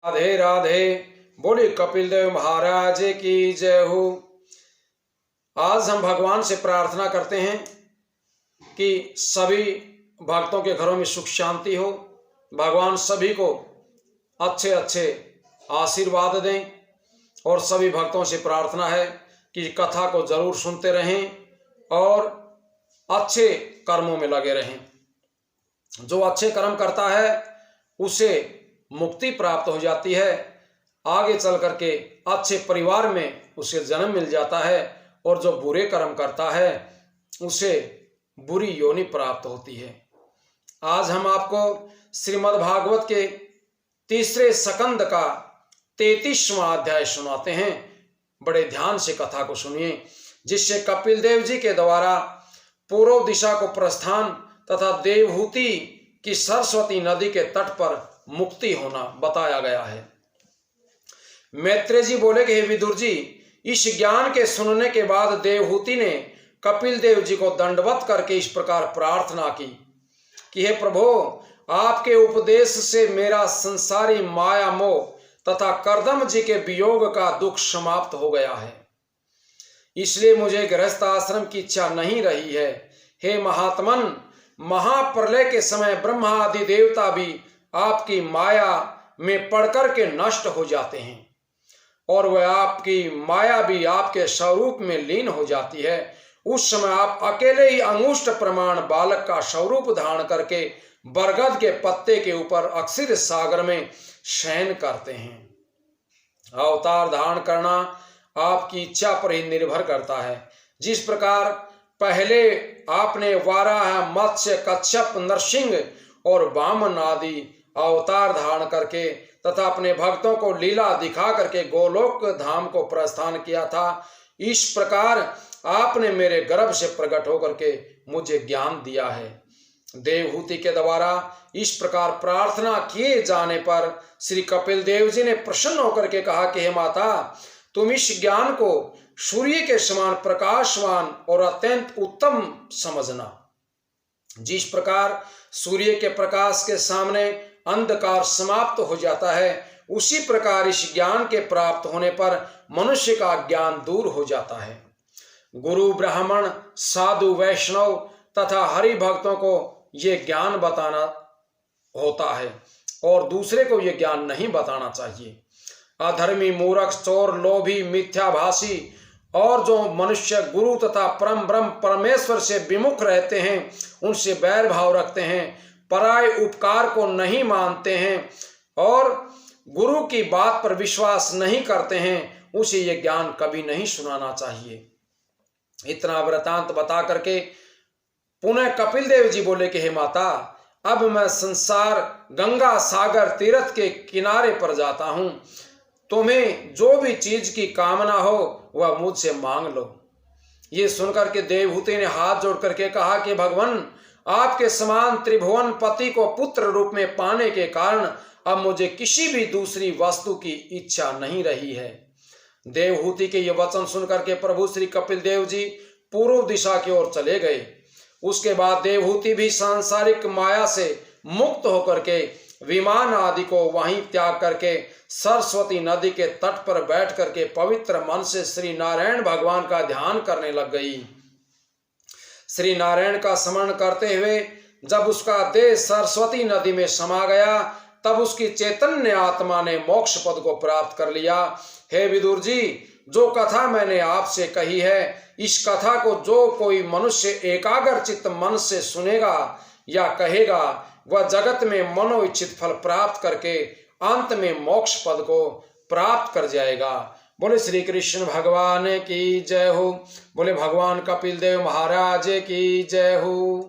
राधे राधे। बोले कपिल देव महाराज की जय हो। आज हम भगवान से प्रार्थना करते हैं कि सभी भक्तों के घरों में सुख शांति हो, भगवान सभी को अच्छे अच्छे आशीर्वाद दें। और सभी भक्तों से प्रार्थना है कि कथा को जरूर सुनते रहें और अच्छे कर्मों में लगे रहें। जो अच्छे कर्म करता है उसे मुक्ति प्राप्त हो जाती है, आगे चल करके अच्छे परिवार में उसे जन्म मिल जाता है, और जो बुरे कर्म करता है उसे बुरी योनि प्राप्त होती है। आज हम आपको श्रीमद् भागवत के तीसरे स्कंद का 33वां अध्याय सुनाते हैं। बड़े ध्यान से कथा को सुनिए, जिससे कपिल देव जी के द्वारा पूर्व दिशा को प्रस्थान तथा देवहूति की सरस्वती नदी के तट पर मुक्ति होना बताया गया है। मैत्रेय जी बोले कि हे विदुर जी, इस ज्ञान के सुनने के बाद देवहूति ने कपिल देव जी को दंडवत करके इस प्रकार प्रार्थना की कि हे प्रभु, आपके उपदेश से मेरा संसारी माया मोह तथा कर्दम जी के वियोग का दुख समाप्त हो गया है, इसलिए मुझे गृहस्थ आश्रम की इच्छा नहीं रही है। हे महात्मन, महाप्रलय के समय ब्रह्मा आदि देवता भी आपकी माया में पड़कर के नष्ट हो जाते हैं, और वह आपकी माया भी आपके स्वरूप में लीन हो जाती है। उस समय आप अकेले ही अंगुष्ठ प्रमाण बालक का स्वरूप धारण करके बरगद के पत्ते के ऊपर अक्षीर सागर में शयन करते हैं। अवतार धारण करना आपकी इच्छा पर ही निर्भर करता है। जिस प्रकार पहले आपने वाराह, मत्स्य, कच्छप, नरसिंह और वामन आदि अवतार धारण करके तथा अपने भक्तों को लीला दिखा करके गोलोक धाम को प्रस्थान किया था, इस प्रकार आपने मेरे गर्भ से प्रकट होकर के मुझे ज्ञान दिया है। देवहूति के द्वारा इस प्रकार प्रार्थना किए जाने पर श्री कपिल देव जी ने प्रसन्न होकर के कहा कि हे माता, तुम इस ज्ञान को सूर्य के समान प्रकाशवान और अत्यंत उत्तम समझना। जिस प्रकार सूर्य के प्रकाश के सामने अंधकार समाप्त हो जाता है, उसी प्रकार इस ज्ञान के प्राप्त होने पर मनुष्य का ज्ञान दूर हो जाता है। गुरु, ब्राह्मण, साधु, वैष्णव तथा हरि भक्तों को ये ज्ञान बताना होता है और दूसरे को ये ज्ञान नहीं बताना चाहिए। अधर्मी, मूर्ख, चोर, लोभी, मिथ्याभाषी और जो मनुष्य गुरु तथा परम ब्रह्म परमेश्वर से विमुख रहते हैं, उनसे बैर भाव रखते हैं, पराय उपकार को नहीं मानते हैं और गुरु की बात पर विश्वास नहीं करते हैं, उसे ये ज्ञान कभी नहीं सुनाना चाहिए। इतना वृतांत बता करके पुनः कपिल देव जी बोले कि हे माता, अब मैं संसार गंगा सागर तीर्थ के किनारे पर जाता हूं, तुम्हें जो भी चीज की कामना हो वह मुझसे मांग लो। ये सुनकर के देवहूति ने हाथ जोड़ करके कहा कि भगवान, आपके समान त्रिभुवन पति को पुत्र रूप में पाने के कारण अब मुझे किसी भी दूसरी वस्तु की इच्छा नहीं रही है। देवहूति के ये वचन सुनकर के प्रभु श्री कपिल देव जी पूर्व दिशा की ओर चले गए। उसके बाद देवहूति भी सांसारिक माया से मुक्त होकर के विमान आदि को वहीं त्याग करके सरस्वती नदी के तट पर बैठ करके पवित्र मन से श्री नारायण भगवान का ध्यान करने लग गई। श्री नारायण का स्मरण करते हुए जब उसका देह सरस्वती नदी में समा गया, तब उसकी चैतन्य आत्मा ने मोक्ष पद को प्राप्त कर लिया। हे विदुर जी, जो कथा मैंने आपसे कही है, इस कथा को जो कोई मनुष्य एकाग्र चित्त मन से सुनेगा या कहेगा, वह जगत में मनोइच्छित फल प्राप्त करके अंत में मोक्ष पद को प्राप्त कर जाएगा। बोले श्री कृष्ण भगवान की जय हो। बोले भगवान कपिल देव महाराज की जय हो।